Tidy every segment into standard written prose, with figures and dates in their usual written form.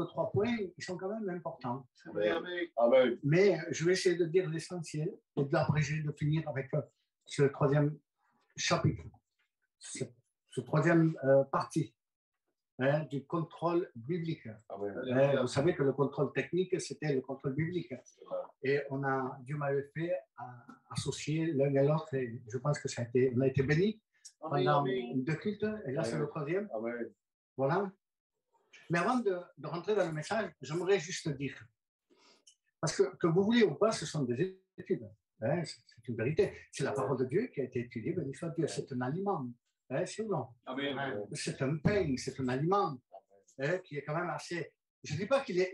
3 points, ils sont quand même importants. Amen. Mais je vais essayer de dire l'essentiel et d'abréger, de finir avec ce 3e chapitre, ce 3e partie du contrôle biblique. Vous savez que le contrôle technique, c'était le contrôle biblique. Et Dieu m'avait fait associer l'un et l'autre, et je pense que on a été bénis pendant 2 cultes, et là c'est le 3e. Voilà. Mais avant de rentrer dans le message, j'aimerais juste dire, parce que vous voulez ou pas, ce sont des études. C'est une vérité. C'est la parole de Dieu qui a été étudiée, béni soit Dieu. C'est un aliment. C'est ou non? C'est un pain, c'est un aliment qui est quand même assez. Je ne dis pas qu'il est,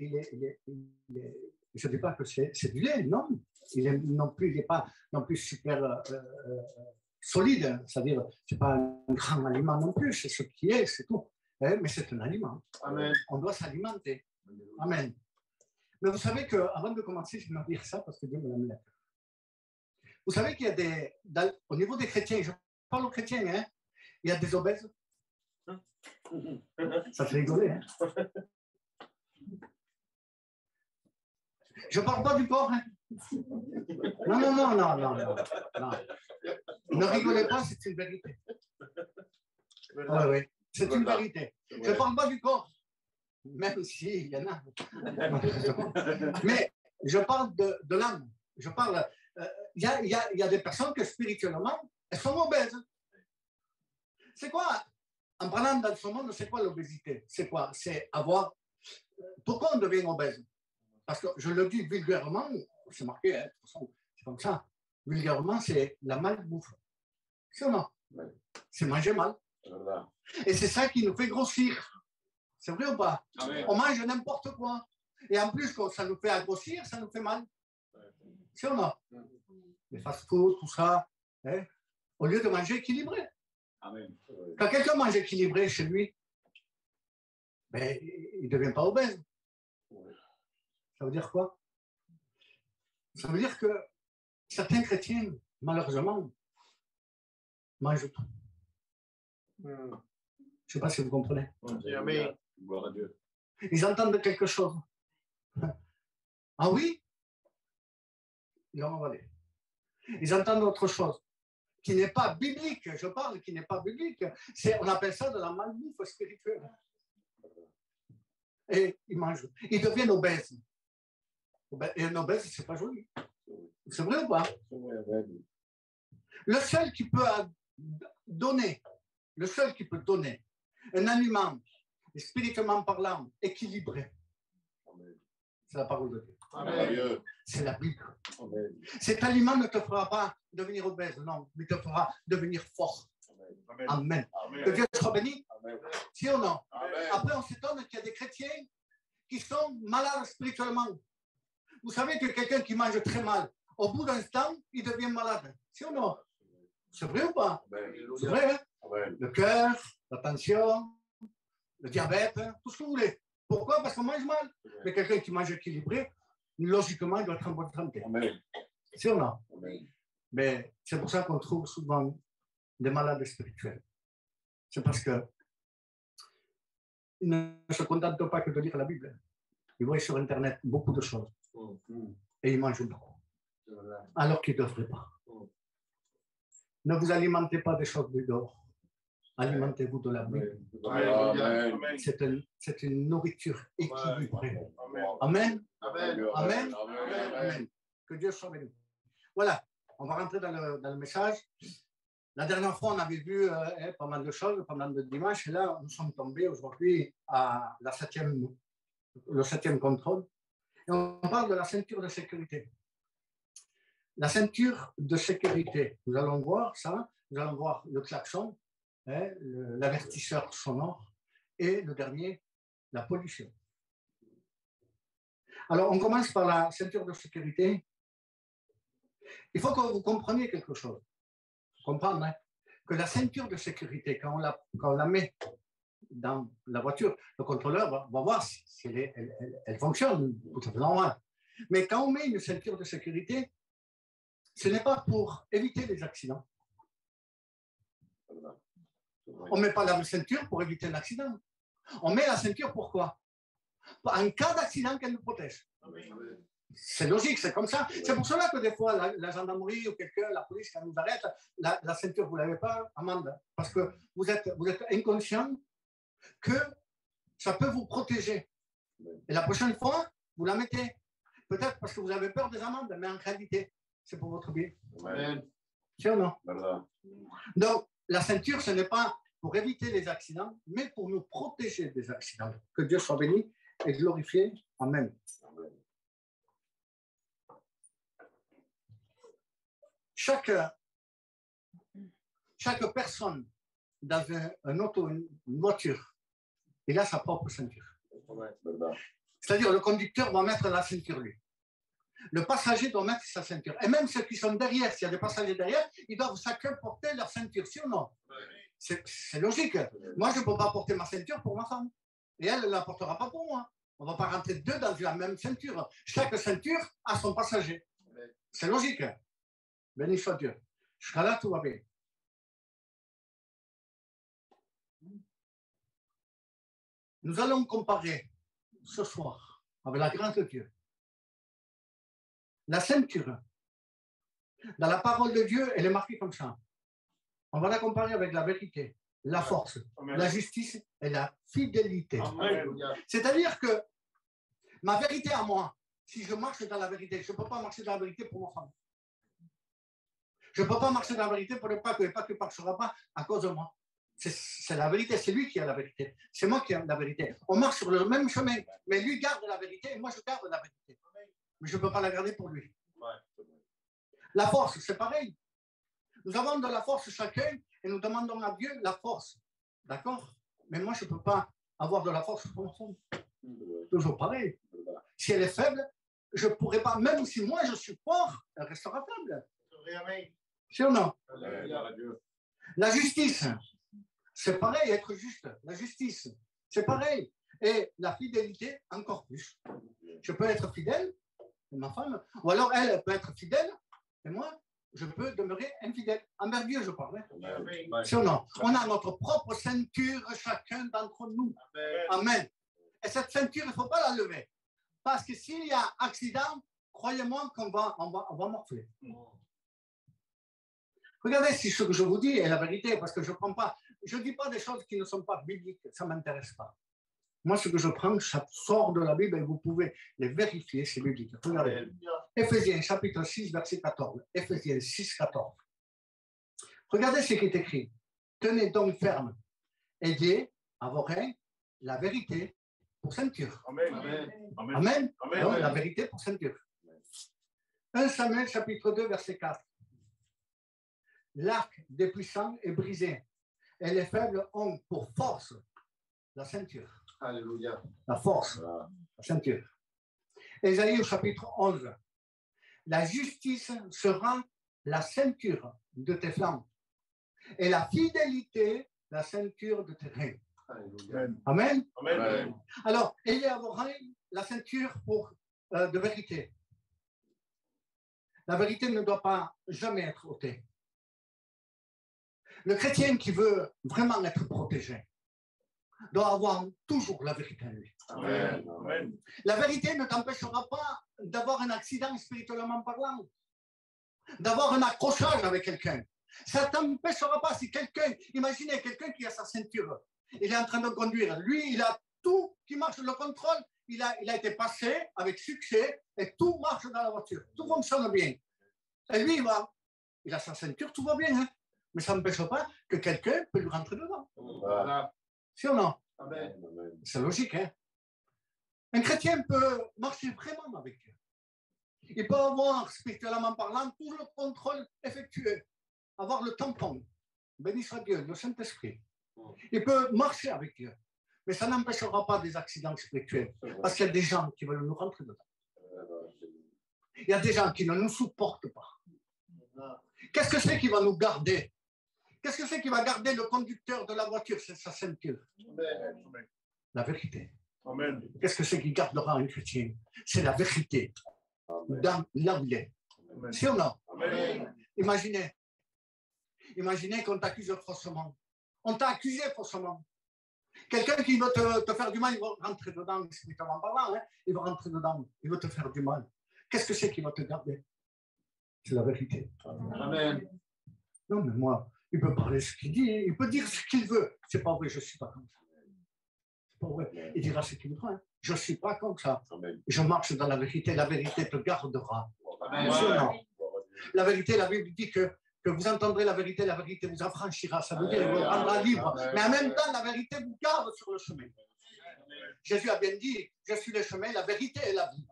je dis pas que c'est du lait, non. Il n'est pas non plus super solide, c'est-à-dire c'est pas un grand aliment non plus. C'est ce qui est, c'est tout. Mais c'est un aliment. Amen. On doit s'alimenter. Amen. Mais vous savez qu'avant de commencer, je vais dire ça parce que Dieu me l'a mis là. Vous savez qu'il y a au niveau des chrétiens, je parle aux chrétiens, il y a des obèses. Ça fait rigoler. Je ne parle pas du corps. Non. Ne rigolez pas, c'est une vérité. Oui. C'est une vérité. Je ne parle pas du corps, même s'il y en a. Mais je parle de l'âme. Je parle. Il y a des personnes que spirituellement, elles sont obèses. C'est quoi? En parlant dans ce monde, c'est quoi l'obésité? C'est quoi? C'est avoir. Pourquoi on devient obèse? Parce que je le dis vulgairement, c'est marqué, de toute façon, c'est comme ça. Vulgairement, c'est la malbouffe. C'est ou non? C'est manger mal. Et c'est ça qui nous fait grossir. C'est vrai ou pas? Amen. On mange n'importe quoi. Et en plus, quand ça nous fait grossir, ça nous fait mal. C'est ou non? Les fast-food, tout ça. Au lieu de manger équilibré. Amen. Quand quelqu'un mange équilibré chez lui, il ne devient pas obèse. Ça veut dire quoi? Ça veut dire que certains chrétiens, malheureusement, mangent tout. Je ne sais pas si vous comprenez. Amen. Gloire à Dieu. Ils entendent quelque chose. Ah oui? Ils l'ont avalé. Ils entendent autre chose qui n'est pas biblique. Je parle qui n'est pas biblique. On appelle ça de la malbouffe spirituelle. Et ils mangent. Ils deviennent obèses. Et un obèse, c'est pas joli. C'est vrai ou pas? Le seul qui peut donner un aliment, spirituellement parlant, équilibré, c'est la parole de Dieu. Amen. C'est la Bible. Amen. Cet aliment ne te fera pas devenir obèse, non, mais te fera devenir fort. Amen. Amen. Amen. Que Dieu soit béni. Amen. Si ou non? Amen. Après, on s'étonne qu'il y a des chrétiens qui sont malades spirituellement. Vous savez que quelqu'un qui mange très mal, au bout d'un temps, il devient malade. Si ou non? C'est vrai ou pas? Amen. C'est vrai, hein? Amen. Le cœur, la tension, le diabète, tout ce que vous voulez. Pourquoi? Parce qu'on mange mal. Mais quelqu'un qui mange équilibré, logiquement, il doit être en bonne santé. Amen. Si ou non? Amen. Mais c'est pour ça qu'on trouve souvent des malades spirituels. C'est parce que ils ne se contentent pas que de lire la Bible. Ils voient sur Internet beaucoup de choses. Et ils mangent beaucoup. Alors qu'ils ne devraient pas. Ne vous alimentez pas des choses du dehors. Alimentez-vous de la Bible. Amen. C'est une nourriture équilibrée. Amen. Amen. Amen. Amen. Que Dieu soit béni. Voilà, on va rentrer dans le message. La dernière fois, on avait vu pas mal de choses pendant le dimanche. Et là, nous sommes tombés aujourd'hui à le 7e contrôle. Et on parle de la ceinture de sécurité. La ceinture de sécurité, nous allons voir ça. Nous allons voir le klaxon, l'avertisseur sonore et le dernier, la pollution. Alors, on commence par la ceinture de sécurité. Il faut que vous compreniez quelque chose. Comprendre que la ceinture de sécurité, quand on la met dans la voiture, le contrôleur va voir si elle fonctionne, tout à fait normal. Mais quand on met une ceinture de sécurité, ce n'est pas pour éviter les accidents. On ne met pas la ceinture pour éviter un accident. On met la ceinture pour quoi? En cas d'accident, qu'elle nous protège. C'est logique, c'est comme ça. C'est pour cela que des fois, la gendarmerie ou quelqu'un, la police, quand nous arrête, la ceinture, vous ne l'avez pas, amende. Parce que vous êtes inconscient que ça peut vous protéger. Et la prochaine fois, vous la mettez. Peut-être parce que vous avez peur des amendes, mais en réalité, c'est pour votre bien. C'est ou non? Donc, la ceinture, ce n'est pas pour éviter les accidents, mais pour nous protéger des accidents. Que Dieu soit béni et glorifié. Amen. Chaque personne dans un auto, une voiture, il a sa propre ceinture. C'est-à-dire, le conducteur doit mettre la ceinture, lui. Le passager doit mettre sa ceinture. Et même ceux qui sont derrière, s'il y a des passagers derrière, ils doivent chacun porter leur ceinture, si ou non? C'est logique. Moi, je ne peux pas porter ma ceinture pour ma femme. Et elle ne la portera pas pour moi. On ne va pas rentrer deux dans la même ceinture. Chaque ceinture a son passager. C'est logique. Béni soit Dieu. Jusqu'à là, tout va bien. Nous allons comparer ce soir avec la grâce de Dieu. La ceinture, dans la parole de Dieu, elle est marquée comme ça. On va la comparer avec la vérité, la force, la justice et la fidélité. C'est-à-dire que ma vérité à moi, si je marche dans la vérité, je ne peux pas marcher dans la vérité pour ma femme. Je ne peux pas marcher dans la vérité pour ne pas que ne marchera pas à cause de moi. C'est la vérité, c'est lui qui a la vérité. C'est moi qui ai la vérité. On marche sur le même chemin, mais lui garde la vérité et moi je garde la vérité. Mais je ne peux pas la garder pour lui. La force, c'est pareil. Nous avons de la force chacun et nous demandons à Dieu la force. D'accord? Mais moi, je ne peux pas avoir de la force pour ma femme. Toujours pareil. Si elle est faible, je ne pourrais pas, même si moi je suis fort, elle restera faible. C'est ou non? La justice, c'est pareil, être juste. La justice, c'est pareil. Et la fidélité, encore plus. Je peux être fidèle, et ma femme, ou alors elle peut être fidèle, et moi, je peux demeurer infidèle. Envers Dieu, je parle. C'est ou non? On a notre propre ceinture, chacun d'entre nous. Amen. Et cette ceinture, il ne faut pas la lever. Parce que s'il y a accident, croyez-moi qu'on va morfler. Regardez si ce que je vous dis est la vérité, parce que je ne dis pas des choses qui ne sont pas bibliques, ça ne m'intéresse pas. Moi, ce que je prends, ça sort de la Bible et vous pouvez les vérifier, c'est biblique. Regardez. Éphésiens, chapitre 6, verset 14. Éphésiens 6, 14. Regardez ce qui est écrit. Tenez donc ferme. Ayez à vos reins la vérité pour ceinture. Amen. Amen. Amen. Amen. Donc, la vérité pour ceinture. 1 Samuel, chapitre 2, verset 4. L'arc des puissants est brisé et les faibles ont pour force la ceinture. Alléluia. La force, la ceinture. Ésaïe au chapitre 11. La justice sera la ceinture de tes flancs et la fidélité la ceinture de tes reins. Amen. Amen. Amen. Alors, ayez à vos reins la ceinture de vérité. La vérité ne doit pas jamais être ôtée. Le chrétien qui veut vraiment être protégé doit avoir toujours la vérité en lui. Amen. Amen. La vérité ne t'empêchera pas d'avoir un accident spirituellement parlant, d'avoir un accrochage avec quelqu'un. Ça ne t'empêchera pas si imaginez quelqu'un qui a sa ceinture, il est en train de conduire, lui, il a tout qui marche, le contrôle, il a été passé avec succès et tout marche dans la voiture, tout fonctionne bien. Et lui, il a sa ceinture, tout va bien, hein? Mais ça n'empêche pas que quelqu'un peut lui rentrer dedans. Voilà. Si ou non? C'est logique, hein? Un chrétien peut marcher vraiment avec Dieu. Il peut avoir, spirituellement parlant, tout le contrôle effectué, avoir le tampon, béni soit Dieu, le Saint-Esprit. Il peut marcher avec Dieu, mais ça n'empêchera pas des accidents spirituels, parce qu'il y a des gens qui veulent nous rentrer dedans. Il y a des gens qui ne nous supportent pas. Qu'est-ce que c'est qui va nous garder? Qu'est-ce que c'est qui va garder le conducteur de la voiture? C'est sa ceinture. Amen. La vérité. Amen. Qu'est-ce que c'est qui gardera un chrétien? C'est la vérité. Amen. Dans là où il est. Si ou non? Amen. Imaginez qu'on t'accuse faussement. On t'a accusé faussement. Quelqu'un qui veut te faire du mal, il va rentrer dedans, spirituellement parlant, hein, il va rentrer dedans, il veut te faire du mal. Qu'est-ce que c'est qui va te garder? C'est la vérité. Amen. Non, mais moi, il peut parler ce qu'il dit, il peut dire ce qu'il veut. C'est pas vrai, je ne suis pas comme ça. C'est pas vrai. Il dira ce qu'il veut. Hein. Je ne suis pas comme ça. Amen. Je marche dans la vérité te gardera. Amen. La vérité, la Bible dit que vous entendrez la vérité vous affranchira. Ça veut dire qu'il vous rendra libre. Mais en même temps, la vérité vous garde sur le chemin. Jésus a bien dit, je suis le chemin, la vérité et la vie.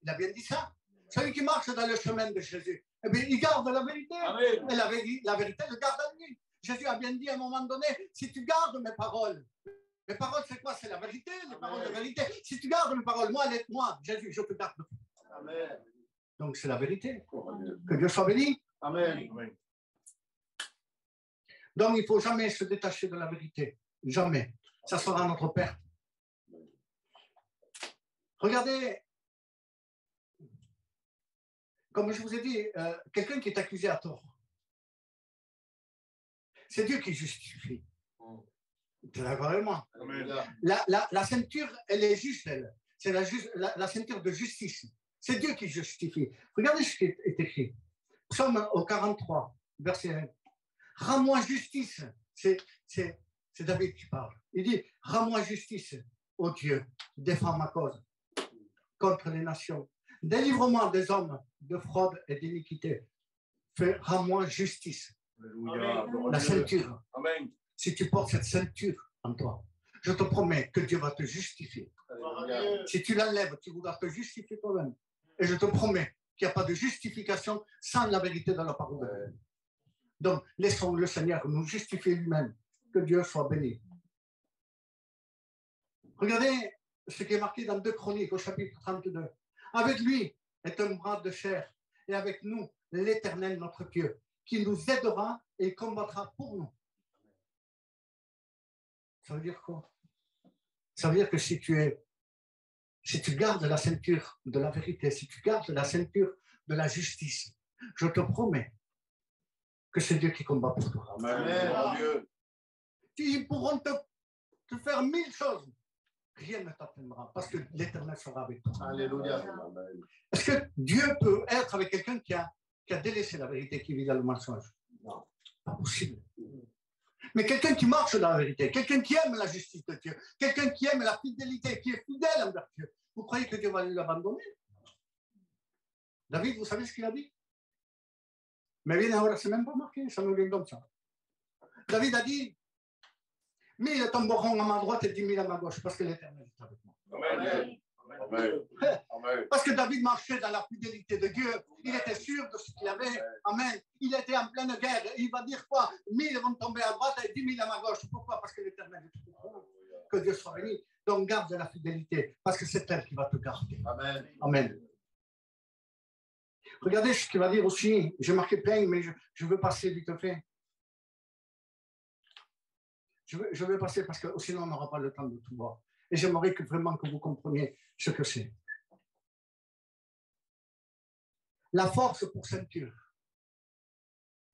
Il a bien dit ça. Celui qui marche dans le chemin de Jésus, eh bien, il garde la vérité. Amen. Et la vérité le garde en lui. Jésus a bien dit à un moment donné, si tu gardes mes paroles c'est quoi? C'est la vérité, les paroles de vérité. Si tu gardes mes paroles, moi, Jésus, je te garde. Amen. Donc c'est la vérité. Que Dieu soit béni. Amen. Donc il ne faut jamais se détacher de la vérité. Jamais. Ça sera notre perte. Regardez, comme je vous ai dit, quelqu'un qui est accusé à tort, c'est Dieu qui justifie. Tu es d'accord avec moi? La ceinture, elle est juste, elle. C'est la ceinture de justice. C'est Dieu qui justifie. Regardez ce qui est écrit. Psaume au 43, verset 1. Rends-moi justice. C'est David qui parle. Il dit, rends-moi justice, ô Dieu, défends ma cause contre les nations. Délivre-moi des hommes de fraude et d'iniquité. Rends-moi justice. Alléluia. La ceinture. Amen. Si tu portes cette ceinture en toi, je te promets que Dieu va te justifier. Alléluia. Si tu l'enlèves, tu voudras te justifier toi-même. Et je te promets qu'il n'y a pas de justification sans la vérité de la parole de Dieu. Donc, laissons le Seigneur nous justifier lui-même. Que Dieu soit béni. Regardez ce qui est marqué dans 2 Chroniques au chapitre 32. Avec lui est un bras de chair et avec nous l'Éternel notre Dieu qui nous aidera et combattra pour nous. Ça veut dire quoi? Ça veut dire que si tu gardes la ceinture de la vérité, si tu gardes la ceinture de la justice, je te promets que c'est Dieu qui combat pour toi. Amen. Ils pourront te faire 1000 choses. Rien ne t'atteindra parce que l'Éternel sera avec toi. Alléluia. Est-ce que Dieu peut être avec quelqu'un qui a délaissé la vérité, qui vit dans le mensonge? Non, pas possible. Mais quelqu'un qui marche dans la vérité, quelqu'un qui aime la justice de Dieu, quelqu'un qui aime la fidélité, qui est fidèle envers Dieu, vous croyez que Dieu va l'abandonner? David, vous savez ce qu'il a dit? Mais bien, alors, c'est même pas marqué, ça nous vient comme ça. David a dit, 1000 tomberont à ma droite et 10 000 à ma gauche, parce que l'Éternel est avec moi. Amen. Amen. Parce que David marchait dans la fidélité de Dieu, il était sûr de ce qu'il avait. Amen. Il était en pleine guerre. Il va dire quoi? 1000 vont tomber à droite et 10 000 à ma gauche. Pourquoi? Parce que l'Éternel est avec moi. Que Dieu soit béni. Donc garde la fidélité, parce que c'est elle qui va te garder. Amen. Amen. Regardez ce qu'il va dire aussi. J'ai marqué plein, mais je veux passer vite fait. Je veux passer parce que sinon on n'aura pas le temps de tout voir. Et j'aimerais vraiment que vous compreniez ce que c'est. La force pour ceinture.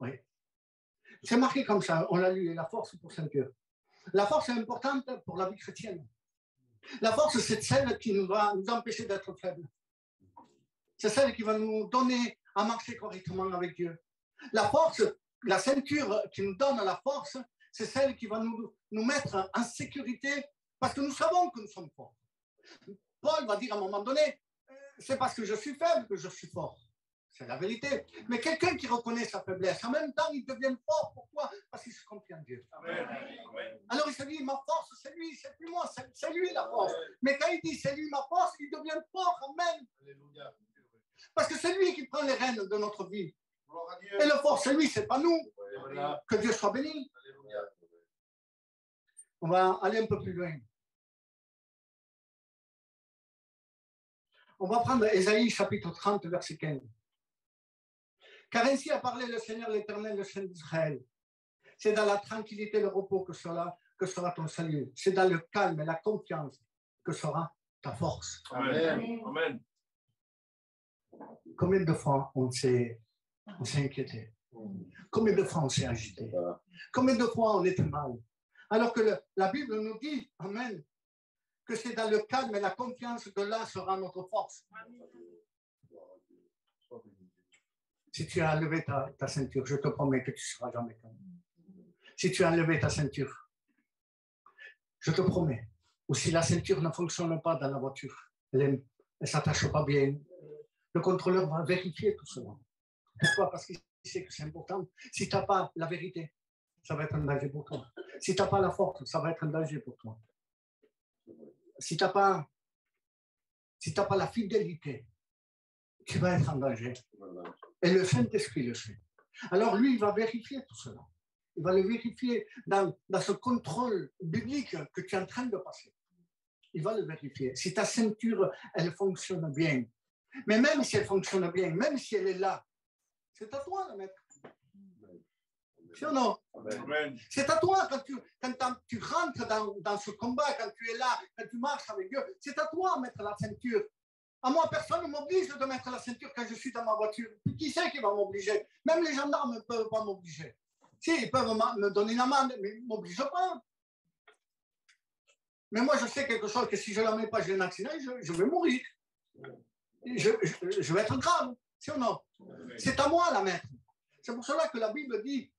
Oui. C'est marqué comme ça, on l'a lu, la force pour ceinture. La force est importante pour la vie chrétienne. La force, c'est celle qui nous va nous empêcher d'être faibles. C'est celle qui va nous donner à marcher correctement avec Dieu. La force, la ceinture qui nous donne la force, c'est celle qui va nous mettre en sécurité parce que nous savons que nous sommes forts. Paul va dire à un moment donné, c'est parce que je suis faible que je suis fort. C'est la vérité. Mais quelqu'un qui reconnaît sa faiblesse, en même temps, il devient fort. Pourquoi? Parce qu'il se confie en Dieu. Amen. Alors il se dit, ma force, c'est lui, c'est plus moi, c'est lui la force. Mais quand il dit, c'est lui ma force, il devient fort. Amen. Alléluia. Parce que c'est lui qui prend les rênes de notre vie. Et le fort, c'est lui, c'est pas nous. Que Dieu soit béni. Alléluia. On va aller un peu plus loin. On va prendre Ésaïe chapitre 30, verset 15. Car ainsi a parlé le Seigneur l'Éternel, le Saint d'Israël. C'est dans la tranquillité et le repos que sera ton salut. C'est dans le calme et la confiance que sera ta force. Amen. Amen. Combien de fois on s'est inquiété? Combien de fois on s'est agité? Combien de fois on était mal? Alors que la Bible nous dit, Amen, que c'est dans le calme et la confiance que là sera notre force. Si tu as enlevé ta ceinture, je te promets que tu ne seras jamais calme. Si tu as enlevé ta ceinture, je te promets, ou si la ceinture ne fonctionne pas dans la voiture, elle ne s'attache pas bien, le contrôleur va vérifier tout cela. Pourquoi? Parce qu'il sait que c'est important. Si tu n'as pas la vérité, ça va être un danger pour toi. Si tu n'as pas la force, ça va être un danger pour toi. Si tu n'as pas la fidélité, tu vas être en danger. Et le Saint-Esprit le sait. Alors lui, il va vérifier tout cela. Il va le vérifier dans ce contrôle biblique que tu es en train de passer. Il va le vérifier. Si ta ceinture, elle fonctionne bien. Mais même si elle fonctionne bien, même si elle est là, c'est à toi de mettre. Si ou non? Amen. C'est à toi quand tu rentres dans ce combat, quand tu es là, quand tu marches avec Dieu, c'est à toi de mettre la ceinture. À moi, personne ne m'oblige de mettre la ceinture quand je suis dans ma voiture. Qui c'est qui va m'obliger? Même les gendarmes ne peuvent pas m'obliger. Si, ils peuvent me donner une amende, mais ils ne m'obligent pas. Mais moi, je sais quelque chose, que si je ne la mets pas, j'ai un accident, je vais mourir. Je vais être grave, si ou non? C'est à moi de la mettre. C'est pour cela que la Bible dit,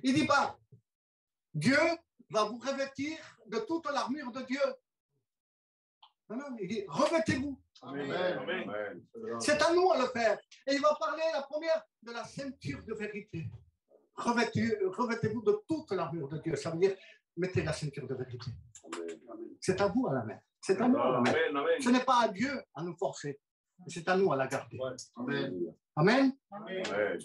il ne dit pas, Dieu va vous revêtir de toute l'armure de Dieu. Non, non, il dit, revêtez-vous. Amen. C'est à nous à le faire. Et il va parler, la première, de la ceinture de vérité. Revêtez-vous de toute l'armure de Dieu. Ça veut dire, mettez la ceinture de vérité. C'est à vous à la mettre. C'est à nous à la mettre. Ce n'est pas à Dieu à nous forcer. C'est à nous à la garder. Amen. Amen. Amen.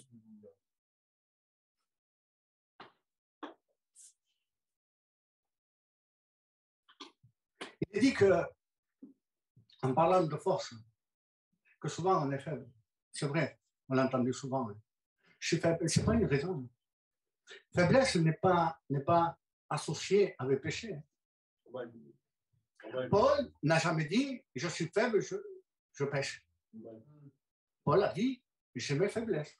Il dit que, en parlant de force, que souvent on est faible. C'est vrai, on l'a entendu souvent. Je suis faible. Ce n'est pas une raison. Faiblesse n'est pas associée avec péché. Paul n'a jamais dit je suis faible, je pêche. Paul a dit j'ai mes faiblesses.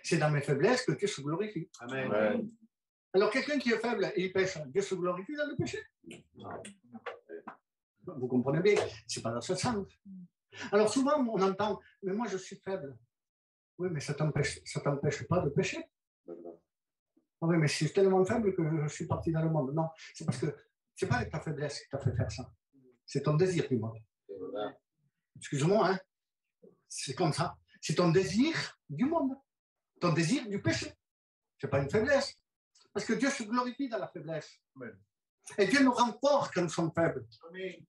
C'est dans mes faiblesses que Dieu se glorifie. Amen. Alors quelqu'un qui est faible et il pêche, Dieu se glorifie dans le péché. Vous comprenez bien, ce n'est pas dans ce sens. Alors souvent on entend mais moi je suis faible. Oui, mais ça t'empêche pas de pécher. Ah oui, mais je suis tellement faible que je suis parti dans le monde. Non, c'est parce que ce n'est pas ta faiblesse qui t'a fait faire ça. C'est ton désir du monde. Excuse-moi, hein? C'est comme ça. C'est ton désir du monde. Ton désir du péché. Ce n'est pas une faiblesse. Parce que Dieu se glorifie dans la faiblesse. Amen. Et Dieu nous rend forts quand nous sommes faibles. Amen.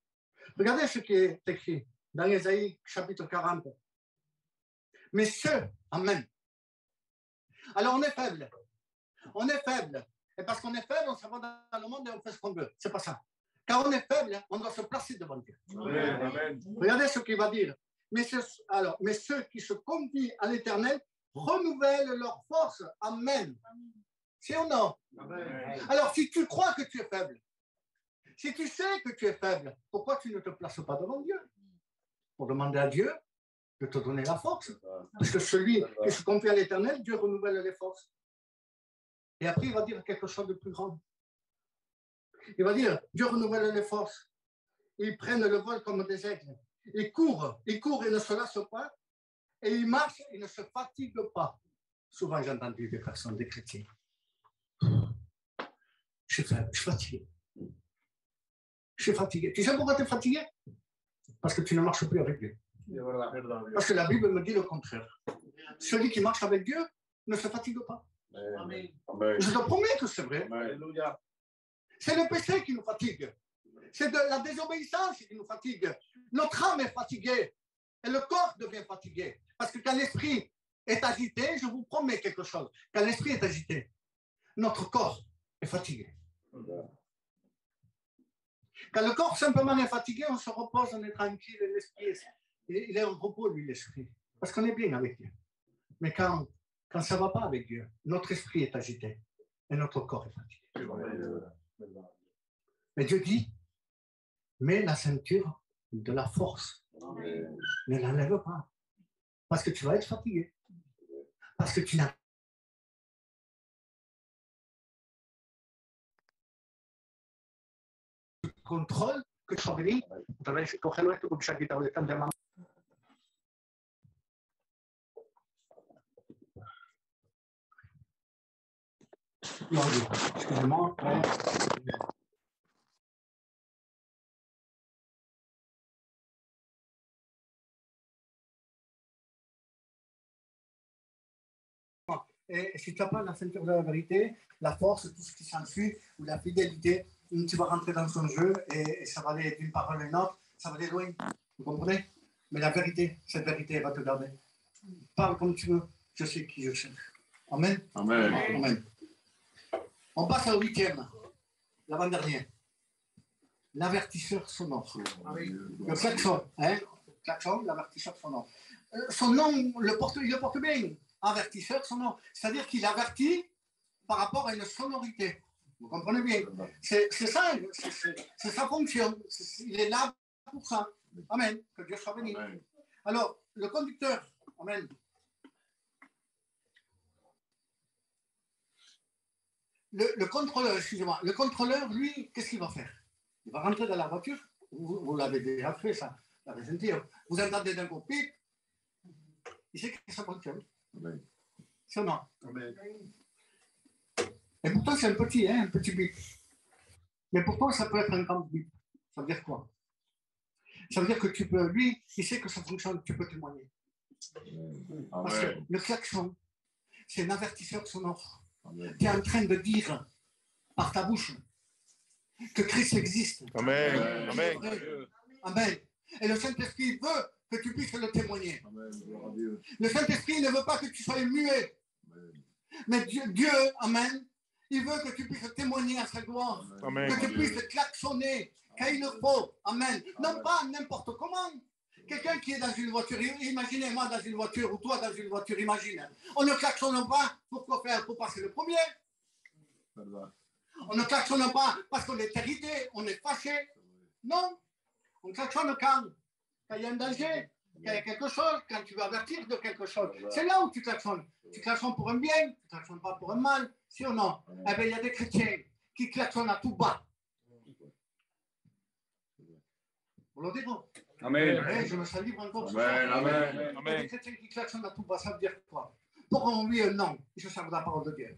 Regardez ce qui est écrit dans Ésaïe chapitre 40. Mais ceux, amen. Alors on est faible. On est faible. Et parce qu'on est faible, on s'en va dans le monde et on fait ce qu'on veut. C'est pas ça. Quand on est faible, on doit se placer devant Dieu. Amen. Regardez ce qu'il va dire. Mais ceux qui se confient à l'Éternel renouvellent leur force. Amen. C'est ou non? Amen. Alors, si tu crois que tu es faible, si tu sais que tu es faible, pourquoi tu ne te places pas devant Dieu? Pour demander à Dieu de te donner la force. Parce que celui qui se confie à l'Éternel, Dieu renouvelle les forces. Et après, il va dire quelque chose de plus grand. Il va dire, Dieu renouvelle les forces. Ils prennent le vol comme des aigles. Ils courent et ne se lassent pas. Et ils marchent et ne se fatiguent pas. Souvent, j'ai entendu des personnes, des chrétiens. Je suis faible, je suis fatigué. Je suis fatigué. Tu sais pourquoi tu es fatigué? Parce que tu ne marches plus avec Dieu. Parce que la Bible me dit le contraire. Celui qui marche avec Dieu ne se fatigue pas. Amen. Je te promets que c'est vrai. Alléluia. C'est le péché qui nous fatigue. C'est de la désobéissance qui nous fatigue. Notre âme est fatiguée et le corps devient fatigué. Parce que quand l'esprit est agité, je vous promets quelque chose. Quand l'esprit est agité, notre corps est fatigué. Quand le corps simplement est fatigué, on se repose, on est tranquille, et l'esprit, il est en repos, lui, l'esprit. Parce qu'on est bien avec Dieu. Mais quand ça ne va pas avec Dieu, notre esprit est agité et notre corps est fatigué. Mais Dieu dit, mets la ceinture de la force. Ne l'enlève pas. Parce que tu vas être fatigué. Parce que tu n'as contrôle que tu sois béni. Attraverso coger esto con esa guitarra de tanta mamá. Non, excusez-moi. Et si tu n'as pas la ceinture de la vérité, la force, tout ce qui s'ensuit, ou la fidélité, tu vas rentrer dans son jeu et ça va aller d'une parole à une autre, ça va aller loin. Vous comprenez? Mais la vérité, cette vérité, elle va te garder. Parle comme tu veux, je sais qui je cherche. Amen. Amen. Amen. On passe au 8e, l'avant-dernier. L'avertisseur sonore. Le klaxon, hein? Le klaxon, l'avertisseur sonore. Son nom, il le porte bien. Avertisseur sonore. C'est-à-dire qu'il avertit par rapport à une sonorité. Vous comprenez bien? C'est ça, c'est sa fonction. Il est là pour ça. Amen. Que Dieu soit béni. Amen. Alors, le conducteur, amen. Le contrôleur, excusez-moi, le contrôleur, lui, qu'est-ce qu'il va faire? Il va rentrer dans la voiture. Vous l'avez déjà fait, ça. Vous entendez d'un coup, pip. Il sait que ça fonctionne. C'est ou non? Amen. Et pourtant, c'est un petit bip. Mais pourtant, ça peut être un grand bip. Ça veut dire quoi? Ça veut dire que tu peux, lui, il sait que ça fonctionne, tu peux témoigner. Parce que le klaxon, c'est un avertisseur sonore. Tu es en train de dire par ta bouche que Christ existe. Amen. Amen. Amen. Et le Saint-Esprit veut que tu puisses le témoigner. Amen. Le Saint-Esprit ne veut pas que tu sois muet. Mais Dieu, amen, il veut que tu puisses témoigner à sa gloire. Amen. Que tu puisses klaxonner quand il le faut. Amen. Non pas n'importe comment. Quelqu'un qui est dans une voiture, imaginez-moi dans une voiture ou toi dans une voiture, imagine. On ne klaxonne pas pour quoi faire? Pour passer le premier. On ne klaxonne pas parce qu'on est irrité, on est fâché. Non. On klaxonne quand il y a un danger, quand il y a quelque chose, quand tu veux avertir de quelque chose. C'est là où tu klaxonnes. Tu klaxonnes pour un bien, tu ne klaxonnes pas pour un mal, si ou non? Eh bien, il y a des chrétiens qui klaxonnent à tout bas. Vous le dites? Amen. Je me sens libre encore. Amen. Amen. Il y a des chrétiens qui klaxonnent à tout bas, ça veut dire quoi? Pour qu'on lui non, ils se servent de la parole de Dieu.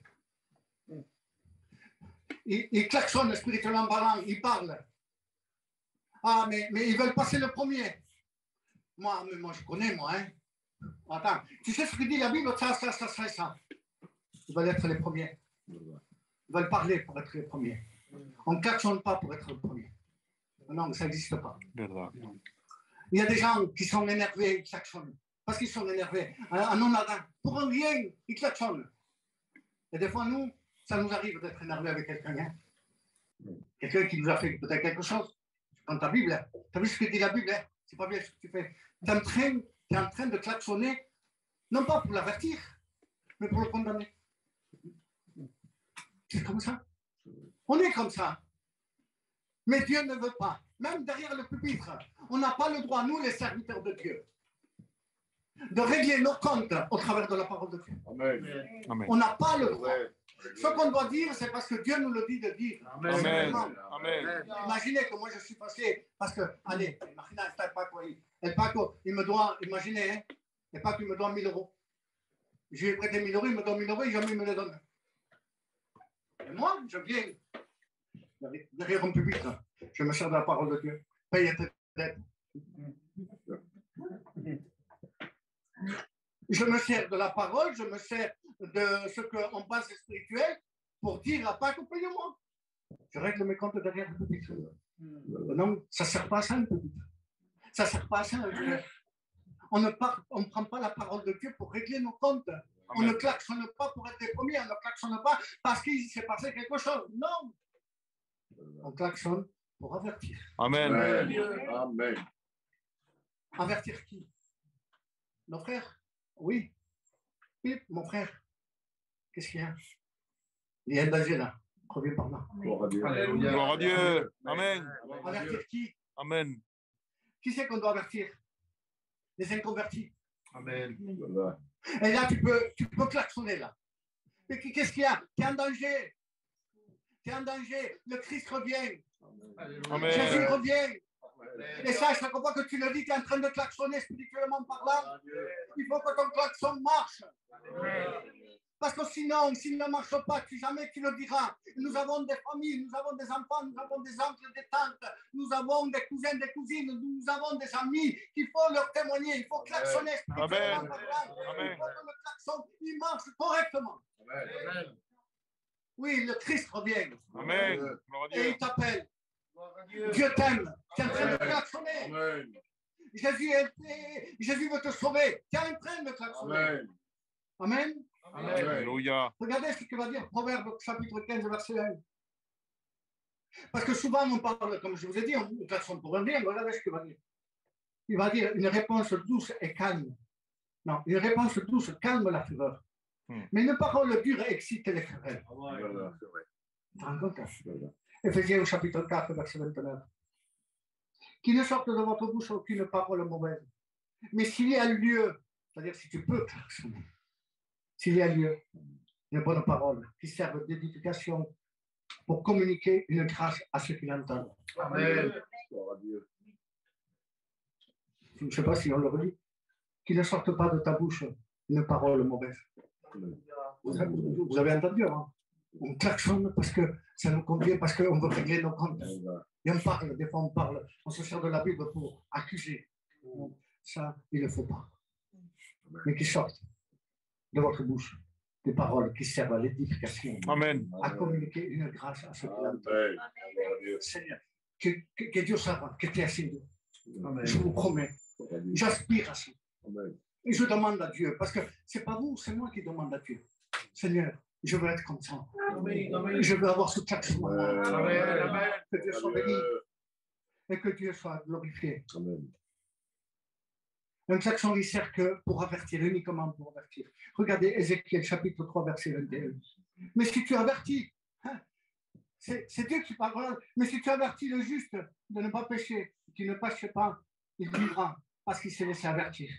Ils klaxonnent spirituellement parlant, ils parlent. Ah, mais ils veulent passer le premier. Moi, je connais, moi. Hein. Attends, tu sais ce que dit la Bible? Ça. Ils veulent être les premiers. Ils veulent parler pour être les premiers. On ne klaxonne pas pour être le premier. Non, ça n'existe pas. Il y a des gens qui sont énervés, ils klaxonnent. Parce qu'ils sont énervés. En non-adam. Pour un rien, ils klaxonnent. Et des fois, nous, ça nous arrive d'être énervés avec quelqu'un. Hein. Quelqu'un qui nous a fait peut-être quelque chose. Tu prends ta Bible. Tu as vu ce que dit la Bible? Hein? C'est pas bien ce que tu fais. Tu es en train de klaxonner, non pas pour l'avertir, mais pour le condamner. C'est comme ça. On est comme ça. Mais Dieu ne veut pas. Même derrière le pupitre, on n'a pas le droit, nous les serviteurs de Dieu, de régler nos comptes au travers de la parole de Dieu. Amen. On n'a pas le droit. Ce qu'on doit dire, c'est parce que Dieu nous le dit de dire. Amen. Amen. Imaginez que moi je suis passé, parce que, allez, El Paco, il me doit, imaginez, hein, El Paco, il me doit 1000 euros. Je lui ai prêté 1000 euros, il me donne 1000 euros et jamais il me les donne. Et moi, je viens derrière un pupitre, je me sers de la parole de Dieu. Paye tes dettes. Je me sers de la parole, je me sers de ce qu'on passe spirituel pour dire à Paco, paye-moi. Je règle mes comptes derrière le pupitre. Non, ça ne sert pas à ça, le pupitre. Ça ne sert pas à ça. On ne prend pas la parole de Dieu pour régler nos comptes. Amen. On ne klaxonne pas pour être les premiers. On ne klaxonne pas parce qu'il s'est passé quelque chose. Non. On klaxonne pour avertir. Amen. Amen. Avertir qui? Nos frères? Oui. Oui, mon frère. Qu'est-ce qu'il y a? Il y a un danger là. Reviens par là. Gloire à Dieu. Amen. Avertir qui? Amen. Qui c'est qu'on doit avertir? Les inconvertis. Amen. Et là, tu peux klaxonner là. Mais qu'est-ce qu'il y a? Tu es en danger. Tu es en danger. Le Christ revient. Jésus Amen. revient. Et ça, chaque fois que tu le dis, tu es en train de klaxonner spirituellement parlant. Il faut que ton klaxon marche. Parce que sinon, s'il ne marche pas, jamais tu le diras. Nous avons des familles, nous avons des enfants, nous avons des oncles, des tantes, nous avons des cousins, des cousines, nous avons des amis qu'il faut leur témoigner. Il faut klaxonner spirituellement Amen. parlant. Amen. Il faut que le klaxon il marche correctement. Amen. Oui, le Christ revient. Amen. Gloire à Et Dieu. il t'appelle. Dieu t'aime. Tu es en train de klaxonner. Amen. Jésus veut te sauver. Tu es en train de klaxonner. Amen. Amen. Amen. Alléluia. Regardez ce que va dire Proverbe chapitre 15, verset 1. Parce que souvent on parle, comme je vous ai dit, on klaxonne pour rien. Regardez ce qu'il va dire. Il va dire une réponse douce et calme. Non, une réponse douce calme la fureur. Mais une parole dure excite les querelles. Voilà, c'est vrai. Tu te rends compte? Éphésiens au chapitre 4, verset 29. Qu'il ne sorte de votre bouche aucune parole mauvaise. Mais s'il y a lieu, c'est-à-dire si tu peux klaxonner, s'il y a lieu, une bonne parole qui serve d'édification pour communiquer une grâce à ceux qui l'entendent. Amen. Gloire à Dieu. Je ne sais pas si on le redit. Qu'il ne sorte pas de ta bouche une parole mauvaise. Vous avez entendu avant? On klaxonne parce que ça nous convient, parce qu'on veut régler nos comptes. Et on parle, des fois on parle, on se sert de la Bible pour accuser. Ça, il ne faut pas. Mais qu'il sorte de votre bouche des paroles qui servent à l'édification, Amen. à communiquer une grâce à ceux qui l'entendent. Amen. Gloire à Dieu. Seigneur, que Dieu sache que tu es assez Dieu. Je vous promets, j'aspire à ça. Amen. Et je demande à Dieu, parce que ce n'est pas vous, c'est moi qui demande à Dieu. Seigneur, je veux être comme ça. Je veux avoir ce klaxon. Que Dieu soit béni et que Dieu soit glorifié. Amen. Un klaxon, il sert que pour avertir, uniquement pour avertir. Regardez Ézéchiel chapitre 3, verset 21. Mais si tu avertis, hein, c'est Dieu qui parle, mais si tu avertis le juste de ne pas pécher, qui ne péche pas, il vivra parce qu'il s'est laissé avertir.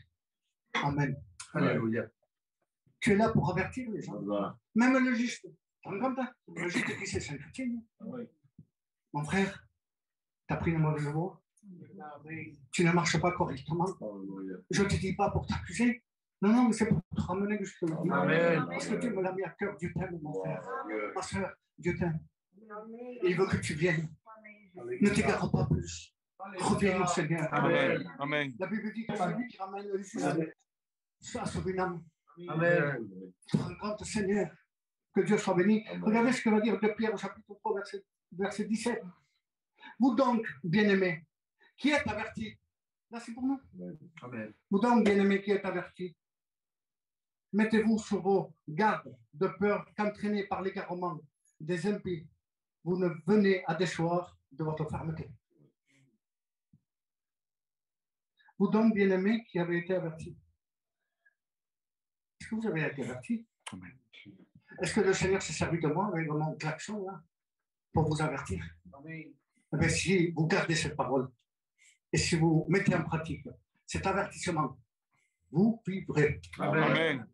Amen. Alléluia. Tu es là pour avertir les gens. Même le juste. Tu te rends compte? Le juste qui c'est un chrétien. Mon frère, tu as pris une mauvaise voie. Tu ne marches pas correctement. Je ne te dis pas pour t'accuser. Non, mais c'est pour te ramener jusqu'à là. Amen. Parce que Dieu me l'a mis à cœur. Dieu t'aime, mon frère. Ma soeur, Dieu t'aime. Il veut que tu viennes. Ne t'égare pas plus. Reviens au Seigneur. Amen. Amen. La Bible dit que c'est lui qui ramène le juste à sauver une âme. Amen. Tu te rends compte, Seigneur, que Dieu soit béni. Regardez ce que va dire de Pierre au chapitre 3, verset 17. Vous donc, bien-aimés, qui êtes avertis, là c'est pour nous. Amen. Vous donc, bien-aimés, qui êtes avertis, mettez-vous sur vos gardes de peur qu'entraînés par l'égarement des impies, vous ne venez à déchoir de votre fermeté. Vous donc, bien-aimés, qui avez été avertis. Est-ce que vous avez été avertis? Amen. Est-ce que le Seigneur s'est servi de moi avec mon klaxon là, pour vous avertir? Amen. Eh bien, si vous gardez cette parole et si vous mettez en pratique cet avertissement, vous vivrez. Amen.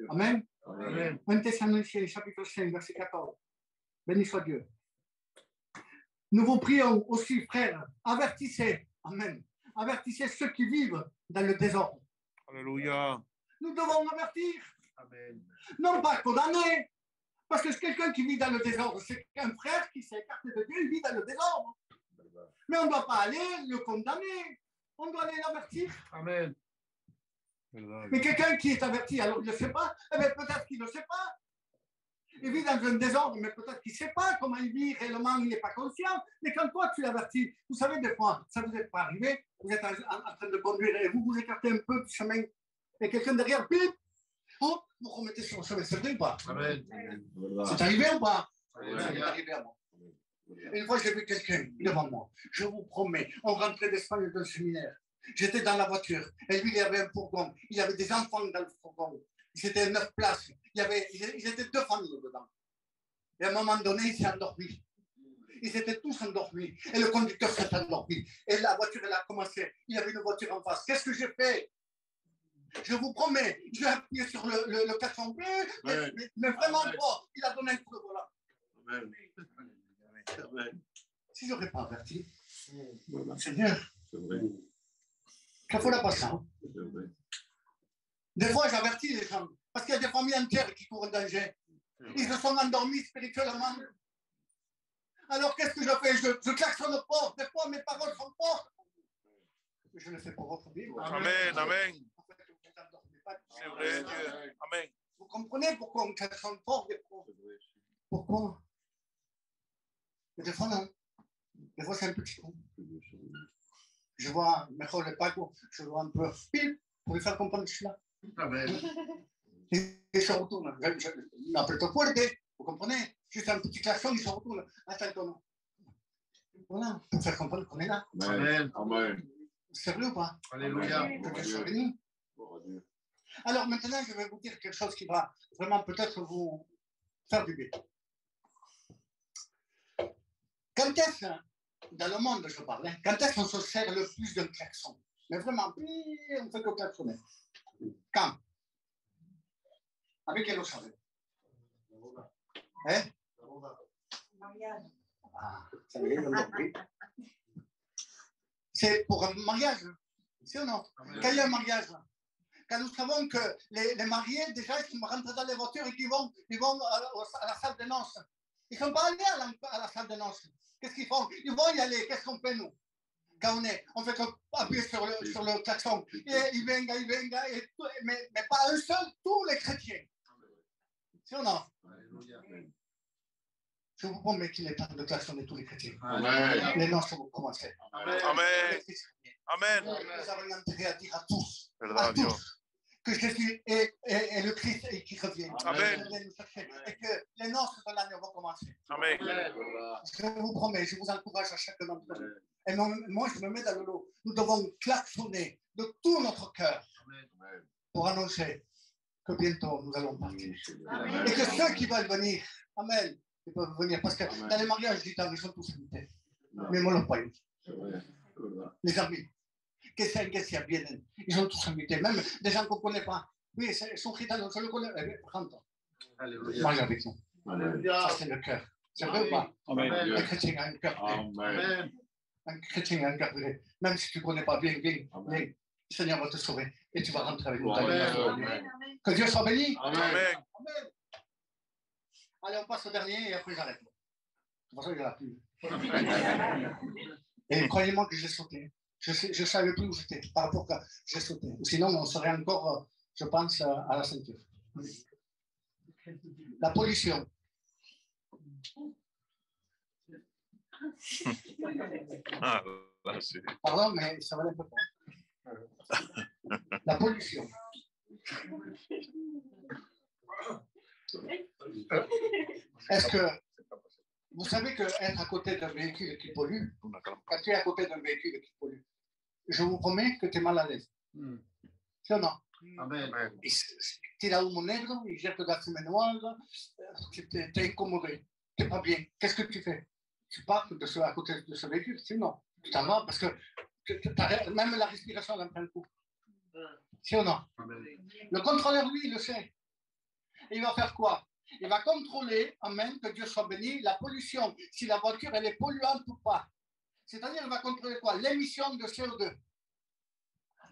Amen. Amen. 1 Thessaloniciens, chapitre 5, verset 14. Béni soit Dieu. Nous vous prions aussi, frères, avertissez. Amen. Avertissez ceux qui vivent dans le désordre. Alléluia. Nous devons avertir, Amen. non pas condamner. Parce que quelqu'un qui vit dans le désordre, c'est un frère qui s'est écarté de Dieu, il vit dans le désordre. Mais on ne doit pas aller le condamner. On doit aller l'avertir. Amen. Mais quelqu'un qui est averti, alors il ne le sait pas, eh bien, peut-être qu'il ne le sait pas. Il vit dans un désordre, mais peut-être qu'il ne sait pas comment il vit réellement, il n'est pas conscient. Mais quand toi, tu l'avertis, vous savez, des fois, ça ne vous est pas arrivé, vous êtes en train de conduire et vous vous écartez un peu du chemin, et quelqu'un derrière, bip, oh, vous remettez sur le chemin, c'est vrai ou pas? Amen. C'est arrivé ou pas? Amen. C'est arrivé à moi. Une fois, j'ai vu quelqu'un devant moi. Je vous promets, on rentrait d'Espagne d'un séminaire. J'étais dans la voiture. Et lui, il y avait un fourgon. Il y avait des enfants dans le fourgon. C'était 9 places. Ils étaient 2 familles dedans. Et à un moment donné, il s'est endormi. Ils étaient tous endormis. Et le conducteur s'est endormi. Et la voiture, elle a commencé. Il y avait une voiture en face. Qu'est-ce que j'ai fait? Je vous promets, j'ai appuyé sur le klaxon. Mais vraiment pas. Il a donné un coup de volant. Amen. Amen. si je n'aurais pas averti, Seigneur, C'est vrai. qu'il faut la patience. C'est vrai. Des fois, j'avertis les gens, parce qu'il y a des familles entières qui courent en danger. Ils se sont endormis spirituellement. Alors, qu'est-ce que je fais? Je klaxonne fort. Des fois, mes paroles sont fortes. Mais je le fais pour votre vie. Amen, amen. En fait, vous ne endormez pas. C'est vrai, Dieu. Amen. Vous comprenez pourquoi on klaxonne fort des fois? C'est vrai. Pourquoi? Et des fois, non. Des fois, c'est un petit coup. Je vois, mejor le pago, je vois un peu pile pour lui faire comprendre que je suis là. Amen. Il se retourne. Je m'appelle fuerte, vous comprenez? Juste un petit klaxon, il se retourne. Attends, non. Voilà, pour faire comprendre qu'on est là. Amen. Amen. Sérieux ou pas? Alléluia. Que Dieu soit béni. Alors maintenant, je vais vous dire quelque chose qui va vraiment peut-être vous faire du bien. Quand est-ce, dans le monde je parle, hein, quand est-ce qu'on se sert le plus d'un klaxon? Mais vraiment, on ne fait que klaxonner. Quand? Avec quelle eau savez? Hein? Ah, ça y est, on l'a compris. C'est pour un mariage, c'est ou non? Quand il y a un mariage, quand nous savons que les mariés, déjà, ils rentrent dans les voitures et qu'ils vont à la salle de noces. Ils ne sont pas allés à la salle de noces. Qu'est-ce qu'ils font? Ils vont y aller. Qu'est-ce qu'on fait, nous? Quand on fait appuyer sur le klaxon. Et il venga, mais pas un seul, tous les chrétiens. C'est ou non? Je vous promets qu'il est temps de klaxonner tous les chrétiens. Amen. Les noces vont commencer. Amen. Amen. Nous avons intérêt à dire à tous, Verdad, Dios. que Jésus est le Christ et qui revient. Amen. Il vient nous chercher. Et que les noces de l'année vont commencer. Amen. Je vous promets, je vous encourage à chacun d'entre vous. Et moi, je me mets dans le lot. Nous devons klaxonner de tout notre cœur pour annoncer que bientôt nous allons partir. Amen. Et que ceux qui veulent venir, Amen, ils peuvent venir. Parce que dans les mariages du temps, ils sont tous invités. Mais moi, non pas. C'est vrai. C'est vrai. Les amis, que s'y viennent, ils sont tous invités. Même des gens qu'on ne connaît pas. Oui, son gitano, je le connais. Rentre. Mange avec nous. Amen. Ça, c'est le cœur. C'est vrai ou pas? Amen. Un chrétien a un cœur vrai. Amen. Un chrétien a un cœur vrai. Même si tu ne connais pas, viens. Amen. Le Seigneur va te sauver et tu vas rentrer avec nous. Amen. Que Dieu soit béni. Amen. Amen. Amen. Allez, on passe au dernier et après j'arrête. De toute façon, il n'y en a plus. Et croyez-moi que j'ai sauté. Je ne savais plus où j'étais. Par rapport à j'ai sauté. Sinon, on serait encore, je pense, à la ceinture. La pollution. Ah, là, c'est... Pardon, mais ça valait un peu pas. La pollution. Est-ce que vous savez qu'être à côté d'un véhicule qui pollue, quand tu es à côté d'un véhicule qui pollue, je vous promets que tu es mal à l'aise. C'est ou non? Amen. Tu es là où mon negro, il jette de la fumée noire, tu es incommodé, tu n'es pas bien. Qu'est-ce que tu fais? Tu pars à côté de ce véhicule, sinon tu t'en vas parce que même la respiration elle en prend le coup. C'est ou non? Le contrôleur, lui, il le sait. Et il va faire quoi? Il va contrôler, amen, que Dieu soit béni, la pollution, si la voiture elle est polluante ou pas. C'est-à-dire, il va contrôler quoi? L'émission de CO2.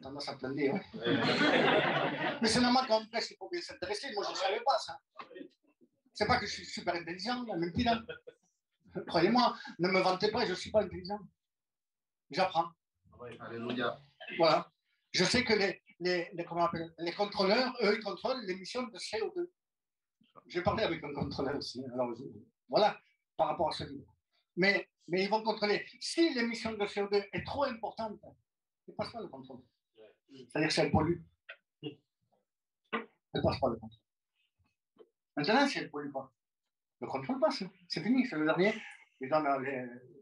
Tendance à planer, hein? Mais c'est normal quand on presse, il faut bien s'intéresser. Moi, je ne savais pas ça. C'est pas que je suis super intelligent, là, même pile. Croyez-moi, ne me vantez pas, je ne suis pas intelligent. J'apprends. Alléluia. Voilà. Je sais que les contrôleurs, eux, ils contrôlent l'émission de CO2. J'ai parlé avec un contrôleur aussi. Alors, voilà, par rapport à ce livre. Mais ils vont contrôler. Si l'émission de CO2 est trop importante, ils ne passent pas le contrôle. C'est-à-dire que ça pollue. Ils ne passent pas le contrôle. Maintenant, si elle ne pollue pas, le contrôle passe. C'est fini, c'est le dernier. Ils donnent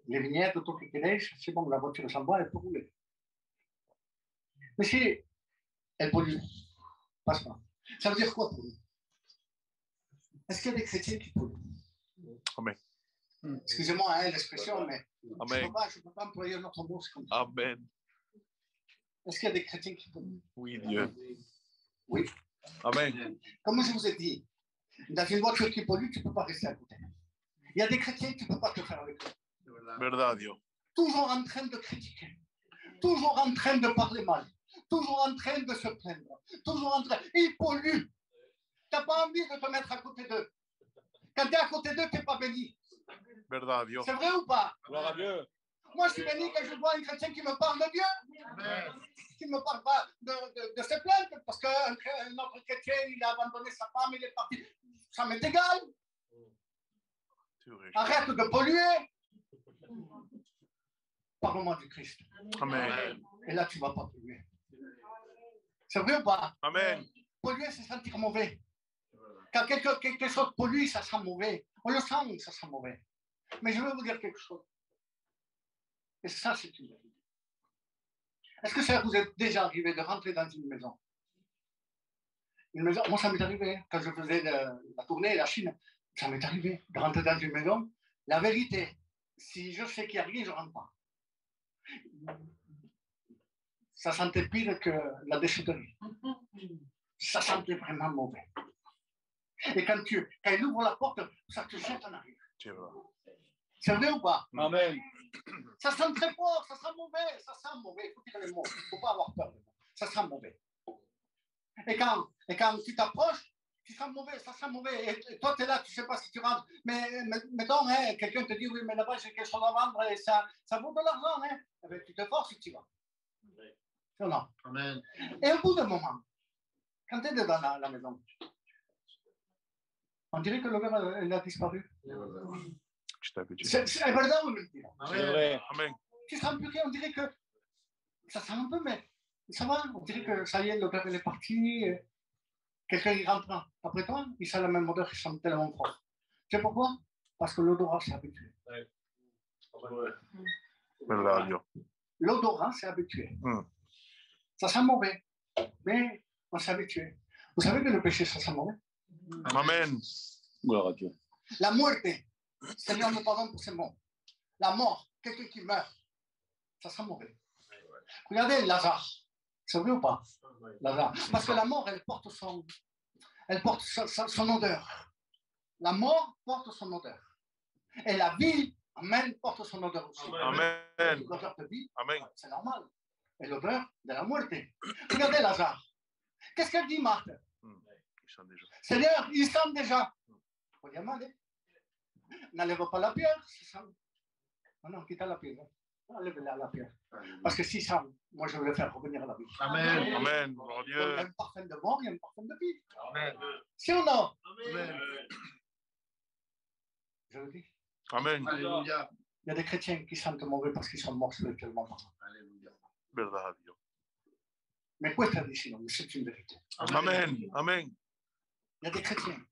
les vignettes, tout ce qu'ils laissent. C'est bon, la voiture s'en va, elle peut rouler. Mais si elle pollue, passe pas. Ça veut dire quoi pour nous? Est-ce qu'il y a des chrétiens qui polluent? Amen. Excusez-moi hein, l'expression, mais Amen. je ne peux pas employer un autre mot. Comme ça. Amen. Est-ce qu'il y a des chrétiens qui polluent? Oui, Dieu. Oui. Amen. Comme je vous ai dit, dans une voiture qui pollue, tu ne peux pas rester à côté. Il y a des chrétiens, tu ne peux pas te faire avec eux. Verdad, Dios. Toujours en train de critiquer, toujours en train de parler mal, toujours en train de se plaindre, toujours en train. Ils polluent. Tu n'as pas envie de te mettre à côté d'eux. Quand tu es à côté d'eux, tu n'es pas béni. Verdad, Dios. C'est vrai ou pas? Gloire à Dieu. Moi, je suis béni quand je vois un chrétien qui me parle de Dieu, Amen. qui ne me parle pas de ses plaintes, parce qu'un autre chrétien, il a abandonné sa femme, il est parti. Ça m'est égal. C'est vrai. Arrête de polluer. Parle-moi du Christ. Amen. Et là, tu ne vas pas polluer. C'est vrai ou pas? Amen. Polluer, c'est sentir mauvais. Quand quelque chose pollue, ça sent mauvais. On le sent, ça sent mauvais. Mais je veux vous dire quelque chose. Et ça, c'est une vérité. Est-ce que ça vous est déjà arrivé de rentrer dans une maison? Une maison, moi, ça m'est arrivé. Quand je faisais la tournée, la Chine, ça m'est arrivé de rentrer dans une maison. La vérité, si je sais qu'il n'y a rien, je ne rentre pas. Ça sentait pire que la déchetterie. Ça sentait vraiment mauvais. Et quand il ouvre la porte, ça te jette en arrière. C'est vrai. C'est vrai ou pas? Amen. Ça sent très fort, ça sent mauvais, ça sent mauvais. Il faut dire les mots, il ne faut pas avoir peur. Ça sent mauvais. Et quand tu t'approches, tu sens mauvais, ça sent mauvais. Et toi, tu es là, tu ne sais pas si tu rentres. Mais mettons, hein, quelqu'un te dit, oui, mais là-bas, j'ai quelque chose à vendre et ça vaut de l'argent. Hein. Eh bien, tu te forces et tu y vas. Non, non. Amen. Et au bout d'un moment, quand tu es dans la maison, on dirait que l'odeur, elle a disparu. Je t'habitue. C'est verdad ou mentira? C'est vrai. Amen. Tu sens plus rien, on dirait que ça sent un peu, mais ça va. On dirait que ça y est, l'odeur, elle est partie. Quelqu'un y rentre après toi, il sent la même odeur, il sent tellement fort. Tu sais pourquoi? Parce que l'odorat s'est habitué. Verdad, Dios. L'odorat s'est habitué. Mm. Ça sent mauvais, mais on s'est habitué. Vous savez que le péché, ça sent mauvais? Amen. Gloire à Dieu. La muerte, Seigneur nous pardonne pour ces mots. La mort, quelqu'un qui meurt, ça sent mauvais. Regardez Lazare, c'est vrai ou pas? Lazare. Parce que la mort, elle porte son odeur. La mort porte son odeur. Et la vie, amen, porte son odeur aussi. Amen. L'odeur de vie, Amen. c'est normal. Et l'odeur de la muerte. Regardez Lazare. Qu'est-ce qu'elle dit, Marthe? Ils sont déjà. Seigneur, il sent déjà. Il faut dire mal, hein? N'enlève pas la pierre, ça sent. Non, quitte la pierre. Enlève-la la pierre. Parce que si ça, moi je veux le faire revenir à la vie. Amen. Amen. Mon Donc, il y a Dieu. un parfum de mort, il y a un parfum de vie. Amen. Si ou non? Amen. Je le dis. Amen. Alléluia. Il y a des chrétiens qui sentent mauvais parce qu'ils sont morts spirituellement. Alléluia. Verdad, Dios. Mais questa dici non, c'est une vérité. Amen. Amen. Il y a des chrétiens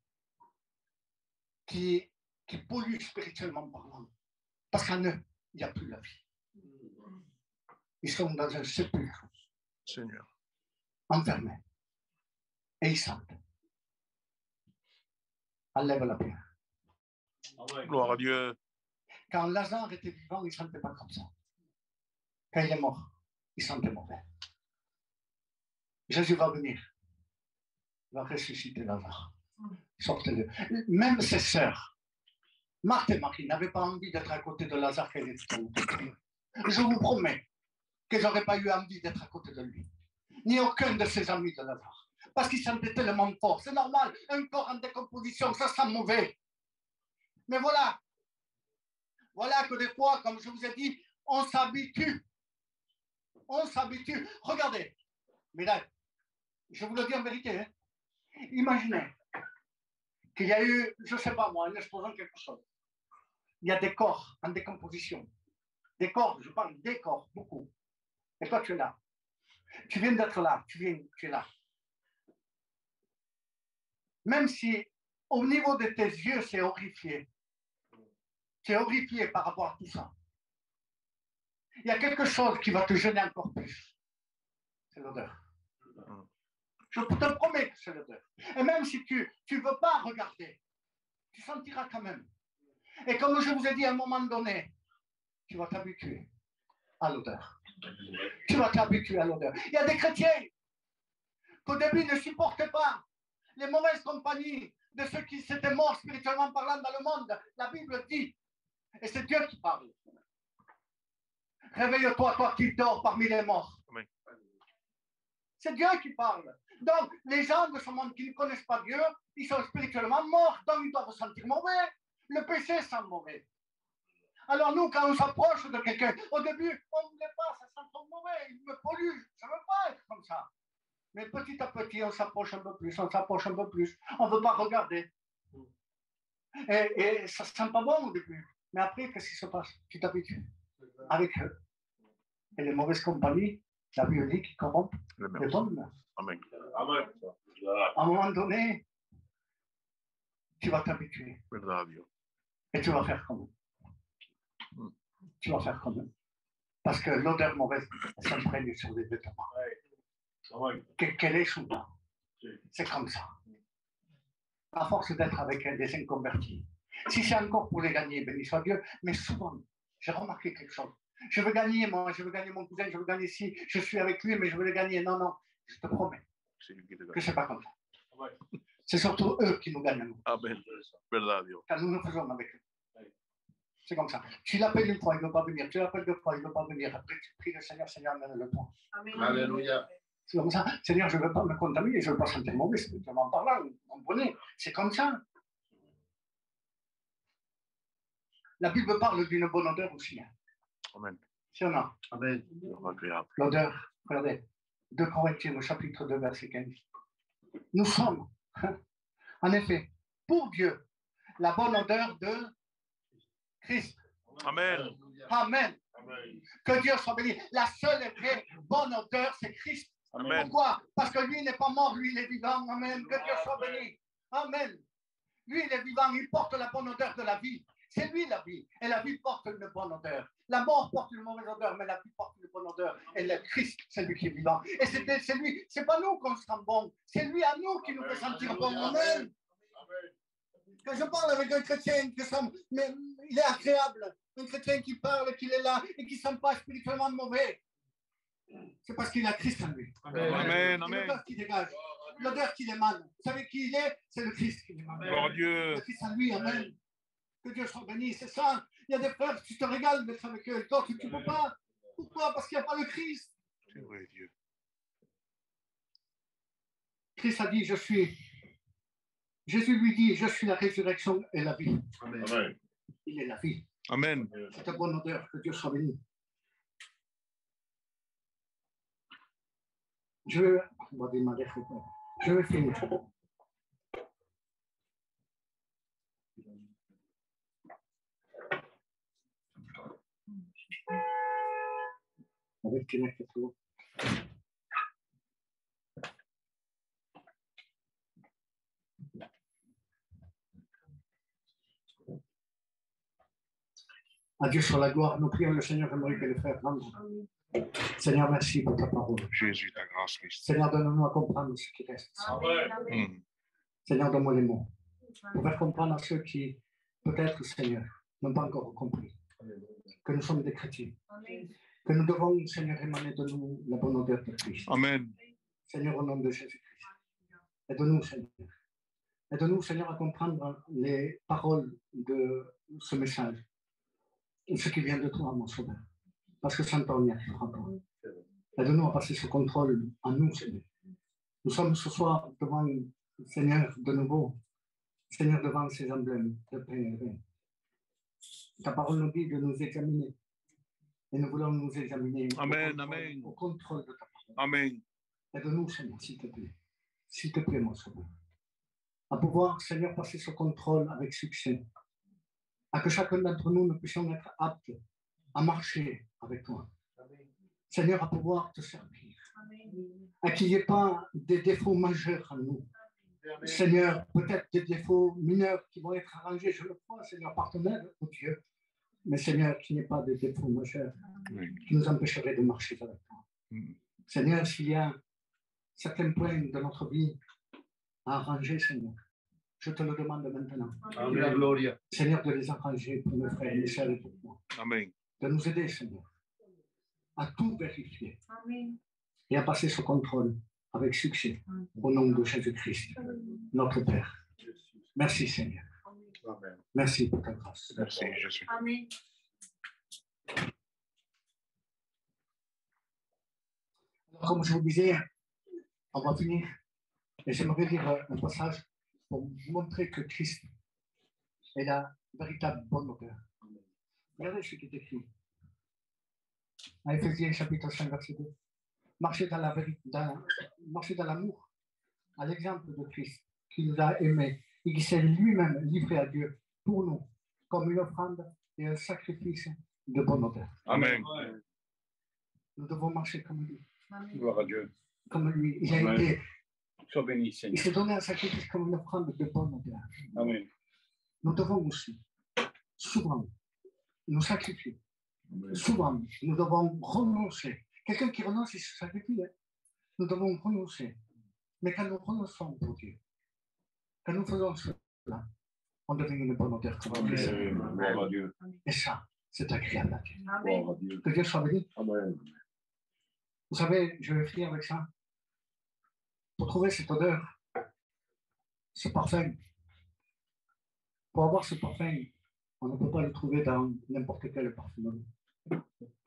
qui polluent spirituellement parlant. Parce qu'en eux, il n'y a plus la vie. Ils sont dans un sépulcre, Seigneur. enfermés. Et ils sentent. Enlève la pierre. Gloire à Dieu. Quand Lazare était vivant, il ne sentait pas comme ça. Quand il est mort, il sentait mauvais. Jésus va venir. Il va ressusciter Lazare. Sortez-le. Même ses sœurs, Marthe et Marie, n'avaient pas envie d'être à côté de Lazare quand il était au tombeau. Je vous promets que je n'aurais pas eu envie d'être à côté de lui. Ni aucun de ses amis de Lazare. Parce qu'il sentait tellement fort. C'est normal, un corps en décomposition, ça sent mauvais. Mais voilà. Voilà que des fois, comme je vous ai dit, on s'habitue. On s'habitue. Regardez. Mais là, je vous le dis en vérité. Hein. Imaginez qu'il y a eu, je ne sais pas moi, une explosion de quelque chose. Il y a des corps en décomposition. Des corps, je parle des corps, beaucoup. Et toi, tu es là. Tu viens d'être là. Tu es là. Même si au niveau de tes yeux, c'est horrifié. Tu es horrifié par rapport à tout ça. Il y a quelque chose qui va te gêner encore plus. C'est l'odeur. Je te promets que c'est l'odeur. Et même si tu ne veux pas regarder, tu sentiras quand même. Et comme je vous ai dit à un moment donné, tu vas t'habituer à l'odeur. Tu vas t'habituer à l'odeur. Il y a des chrétiens qu'au début ne supportaient pas les mauvaises compagnies de ceux qui s'étaient morts spirituellement parlant dans le monde. La Bible dit, et c'est Dieu qui parle, Réveille-toi, toi qui dors parmi les morts. Amen. C'est Dieu qui parle. Donc, les gens de ce monde qui ne connaissent pas Dieu, ils sont spirituellement morts, donc ils doivent se sentir mauvais. Le péché sent mauvais. Alors nous, quand on s'approche de quelqu'un, au début, on ne voulait pas, ça sent trop mauvais, il me pollue, je ne veux pas être comme ça. Mais petit à petit, on s'approche un peu plus, on s'approche un peu plus, on ne veut pas regarder. Et ça ne sent pas bon au début. Mais après, qu'est-ce qui se passe? Tu t'habitues avec eux. Et les mauvaises compagnies, la Bible dit qui corrompent les bonnes humeurs. Amen. Amen. À un moment donné, tu vas t'habituer. Verdad, Dios. Et tu vas faire comme eux. Tu vas faire comme eux. Parce que l'odeur mauvaise s'imprègne sur les vêtements. Quel est soudain. C'est comme ça. À force d'être avec des inconvertis. Si c'est encore pour les gagner, béni soit Dieu, mais souvent, j'ai remarqué quelque chose. Je veux gagner, moi, je veux gagner mon cousin, je veux gagner ici, je suis avec lui, mais je veux le gagner. Non, non, je te promets que c'est pas comme ça. C'est surtout eux qui nous gagnent, nous. Amen. Verdad, Dios. Car nous nous faisons avec eux. C'est comme ça. Tu l'appelles une fois, il ne veut pas venir. Tu l'appelles deux fois, il ne veut pas venir. Après, tu pries le Seigneur, Seigneur, amène-le toi. Alléluia. C'est comme ça. Seigneur, je ne veux pas me contaminer, je ne veux pas sentir mauvais, spirituellement parlant. Vous comprenez? C'est comme ça. La Bible parle d'une bonne odeur aussi. Hein. Amen. Si on a. Amen. Agréable. L'odeur, regardez, 2 Corinthiens, au chapitre 2, verset 15. Nous sommes, en effet, pour Dieu, la bonne odeur de Christ. Amen. Amen. Que Dieu soit béni. La seule et vraie bonne odeur, c'est Christ. Amen. Pourquoi? Parce que lui n'est pas mort, lui il est vivant. Amen. Que Dieu soit béni. Amen. Lui il est vivant, il porte la bonne odeur de la vie. C'est lui la vie. Et la vie porte une bonne odeur. La mort porte une mauvaise odeur, mais la vie porte une bonne odeur. Et le Christ, c'est lui qui est vivant. Et c'est lui, c'est pas nous qu'on se sent bon. C'est lui à nous qui nous fait sentir bon. Amen. Quand je parle avec un chrétien, mais il est agréable. Un chrétien qui parle, qu'il est là et qui ne sent pas spirituellement mauvais. C'est parce qu'il a Christ en lui. Amen. Amen. L'odeur qui dégage, l'odeur qui émane. Vous savez qui il est? C'est le Christ qui émane. Gloire à Dieu. Le Christ en lui, amen. Que Dieu soit béni, c'est ça. Il y a des frères, tu te régales d'être avec eux. D'autres, tu ne peux pas. Pourquoi? Parce qu'il n'y a pas le Christ. C'est vrai, Dieu. Christ a dit, je suis. Jésus lui dit, je suis la résurrection et la vie. Amen. Il est la vie. Amen. C'est une bonne odeur. Que Dieu soit béni. Je vais finir. Avec qui est tout. À Dieu sur la gloire, nous prions le Seigneur, j'aimerais que les frères rendent. Seigneur, merci pour ta parole. Jésus, ta grâce, Christ. Seigneur, donne-nous à comprendre ce qui reste. Seigneur, donne-moi les mots. Pour faire comprendre à ceux qui, peut-être, Seigneur, n'ont pas encore compris que nous sommes des chrétiens. Que nous devons, Seigneur, émaner de nous la bonne odeur de Christ. Amen. Seigneur, au nom de Jésus-Christ. Aide-nous, Seigneur. Aide-nous, Seigneur, à comprendre les paroles de ce message. Ce qui vient de toi, mon Sauveur. Parce que sans toi, on n'y arrivera pas. Aide-nous à passer ce contrôle en nous, Seigneur. Nous sommes ce soir devant, Seigneur, de nouveau, Seigneur, devant ces emblèmes de pain et vin. Ta parole nous dit de nous examiner. Et nous voulons nous examiner Amen, amen. Au contrôle de ta parole. Amen. Aide-nous, Seigneur, s'il te plaît. S'il te plaît, mon Sauveur. À pouvoir, Seigneur, passer ce contrôle avec succès. À que chacun d'entre nous, nous puissions être aptes à marcher avec toi. Seigneur, à pouvoir te servir. À qu'il n'y ait pas des défauts majeurs en nous. Seigneur, peut-être des défauts mineurs qui vont être arrangés, je le crois, Seigneur, par ton aide, oh Dieu. Mais Seigneur, qu'il n'y ait pas de défauts majeurs qui nous empêcheraient de marcher avec toi. Seigneur, s'il y a certains points de notre vie à arranger, Seigneur, je te le demande maintenant. Amen. Seigneur, de les arranger pour mes frères et mes sœurs et pour moi. Amen. De nous aider, Seigneur, à tout vérifier. Amen. Et à passer ce contrôle avec succès au nom de Jésus-Christ, notre Père. Merci, Seigneur. Amen. Merci pour ta grâce. Merci, Jésus. Amen. Comme je vous disais, on va finir. Et j'aimerais lire un passage pour vous montrer que Christ est la véritable bonne odeur. Regardez ce qui est écrit. À Éphésiens chapitre 5, verset 2. Marchez dans la vérité, marchez dans l'amour, à l'exemple de Christ, qui nous a aimés et qui s'est lui-même livré à Dieu pour nous, comme une offrande et un sacrifice de bonne odeur. Amen. Nous devons marcher comme lui. Gloire à Dieu. Comme lui. Il a Amen. été, Sois béni, il Seigneur. s'est donné un sacrifice comme une offrande de bonne odeur. Amen. Nous devons aussi, souvent, nous sacrifier. Amen. Souvent, nous devons renoncer. Quelqu'un qui renonce, il se sacrifie. Hein? Nous devons renoncer. Mais quand nous renonçons pour Dieu, quand nous faisons cela, on devient une bonne odeur comme Christ. Amen. Gloire à Dieu. Et ça, c'est agréable à Dieu. Gloire à Dieu. Que Dieu soit béni. Amen. Vous savez, je vais finir avec ça. Pour trouver cette odeur, ce parfum, pour avoir ce parfum, on ne peut pas le trouver dans n'importe quelle parfumerie.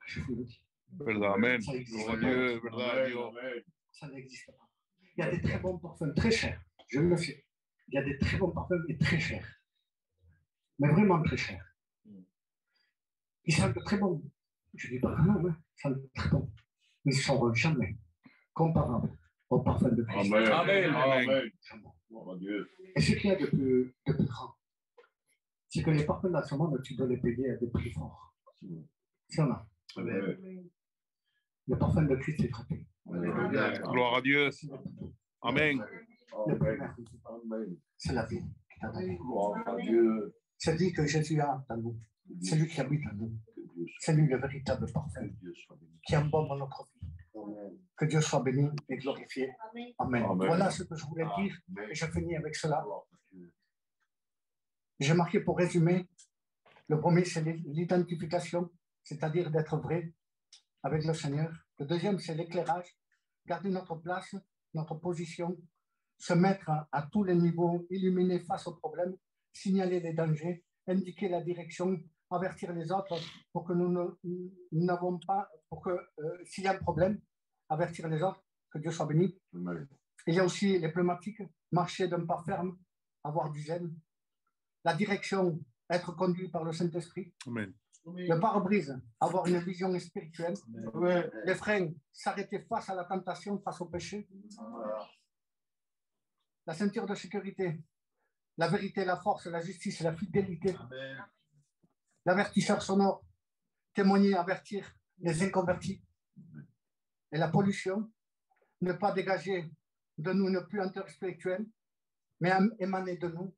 Je vous le dis. Verdad, amen. Ça existe Gloria a pas. Dieu, verdad, Dios. Amen. Ça n'existe pas. Il y a des très bons parfums très chers, je le sais. Il y a des très bons parfums et très chers. Mais vraiment très chers. Ils sentent très bons. Je ne dis pas que non, hein. Ils sentent très bons. Mais ils ne seront jamais comparables au parfum de Christ. Amen. Amen. Amen. Jamais. Gloire à Dieu. Et ce qu'il y a de plus grand, c'est que les parfums dans ce monde, tu dois les payer à des prix forts. Si on a. Amen. Le parfum de Christ est traité. Alléluia. Gloire à Dieu. Amen. Le premier, Amen. Amen. c'est la vie qui t'a donné. Gloire à Dieu. C'est lui que Jésus a dans nous. C'est lui qui habite en nous. Que Dieu soit- C'est lui le véritable parfum que Dieu soit béni. qui embaume notre vie. Amen. Que Dieu soit béni et glorifié. Amen. Amen. Voilà ce que je voulais dire Amen. et je finis avec cela. Gloire à Dieu. J'ai marqué pour résumer, le premier c'est l'identification, c'est-à-dire d'être vrai avec le Seigneur. Le deuxième c'est l'éclairage, garder notre place, notre position, se mettre à tous les niveaux, illuminer face aux problèmes, signaler les dangers, indiquer la direction, avertir les autres pour que nous n'avons pas, pour que s'il y a un problème, avertir les autres, que Dieu soit béni. Amen. Il y a aussi les pneumatiques, marcher d'un pas ferme, avoir du zèle. La direction, être conduit par le Saint-Esprit. Amen. Le pare-brise, avoir une vision spirituelle. Amen. Les freins, s'arrêter face à la tentation, face au péché. La ceinture de sécurité, la vérité, la force, la justice, la fidélité. Amen. L'avertisseur sonore, témoigner, avertir les inconvertis. Et la pollution, ne pas dégager de nous une puanteur spirituelle, mais émaner de nous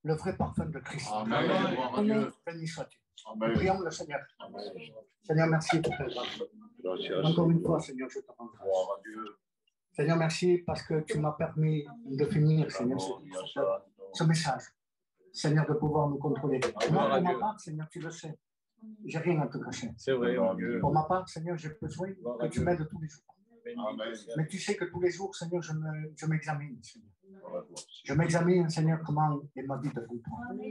le vrai parfum de Christ. Amen. Gloire à Dieu. Béni soit-il. Amen. Prions le Seigneur. Amen. Seigneur, merci pour ta grâce. Gracias. Encore une fois, Seigneur, je te rends grâce. Gloire à Dieu. Seigneur, merci parce que tu m'as permis de finir, Seigneur, ce message. Seigneur, de pouvoir nous contrôler. Moi, pour ma part, Seigneur, tu le sais, j'ai rien à te cacher. C'est vrai, mon Dieu. Pour ma part, Seigneur, j'ai besoin que tu m'aides tous les jours. Amen. Mais tu sais que tous les jours, Seigneur, je m'examine, Seigneur. Je m'examine, Seigneur, comment est ma vie devant toi.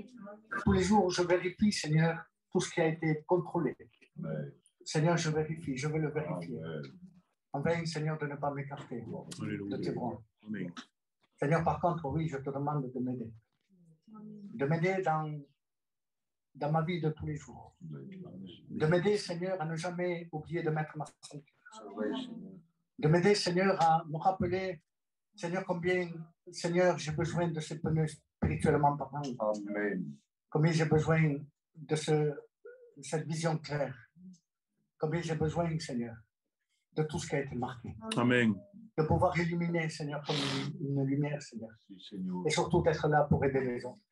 Tous les jours, je vérifie, Seigneur, tout ce qui a été contrôlé. Amen. Seigneur, je vérifie, je veux le vérifier. Amen. Afin, Seigneur, de ne pas m'écarter de tes bras. Amen. Seigneur, par contre, oui, je te demande de m'aider. De m'aider dans ma vie de tous les jours. De m'aider, Seigneur, à ne jamais oublier de mettre ma ceinture. De m'aider, Seigneur, à me rappeler, Seigneur, combien, Seigneur, j'ai besoin de ces pneus spirituellement parlant. Amen. Combien j'ai besoin de cette vision claire. Combien j'ai besoin, Seigneur, de tout ce qui a été marqué. Amen. De pouvoir illuminer, Seigneur, comme une lumière, Seigneur. Si, Seigneur. Et surtout d'être là pour aider les autres.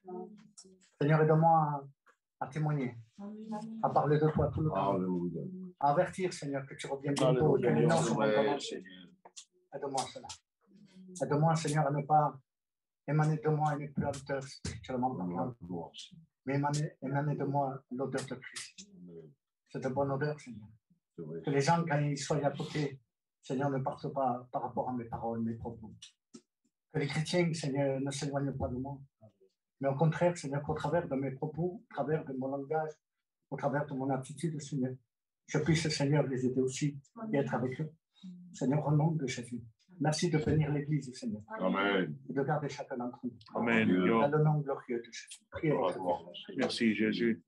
Seigneur, aide-moi à témoigner, à parler de toi tout le temps, Alléluia. à avertir, Seigneur, que tu reviens bientôt, que les noms sont Ouais, maintenant. Seigneur. Aide-moi à cela. Aide-moi, Seigneur, à ne pas émaner de moi une puanteur spirituellement parlant, Gloire, Seigneur. mais émaner de moi l'odeur de Christ. Amen. C'est de bonne odeur, Seigneur. C'est vrai. Que les gens, quand ils soient à côté, Seigneur, ne partent pas par rapport à mes paroles, mes propos. Que les chrétiens, Seigneur, ne s'éloignent pas de moi. Mais au contraire, Seigneur, qu'au travers de mes propos, au travers de mon langage, au travers de mon attitude, Seigneur, je puisse, Seigneur, les aider aussi et être avec eux. Seigneur, au nom de Jésus, merci de bénir l'Église, Seigneur, Amen. et de garder chacun d'entre nous. Amen. Dans le nom glorieux de Jésus. Priez votre Père. Merci, Jésus.